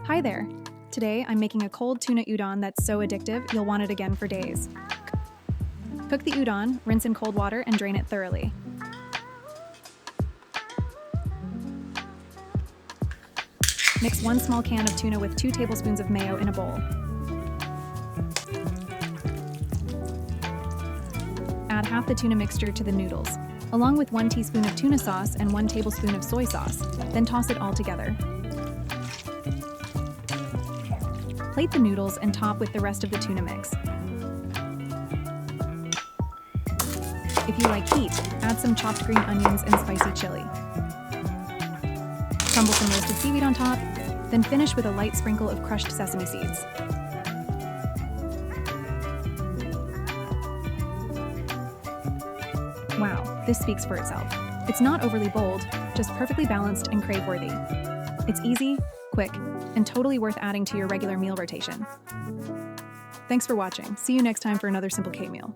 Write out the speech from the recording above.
Hi there! Today I'm making a cold tuna udon that's so addictive you'll want it again for days. Cook the udon, rinse in cold water, and drain it thoroughly. Mix 1 small can of tuna with 2 tablespoons of mayo in a bowl. Add half the tuna mixture to the noodles, along with 1 teaspoon of tuna sauce and 1 tablespoon of soy sauce, then toss it all together. Plate the noodles and top with the rest of the tuna mix. If you like heat, add some chopped green onions and spicy chili. Crumble some roasted seaweed on top, then finish with a light sprinkle of crushed sesame seeds. Wow, this speaks for itself. It's not overly bold, just perfectly balanced and crave-worthy. It's easy, quick, and totally worth adding to your regular meal rotation. Thanks for watching. See you next time for another Simple K meal.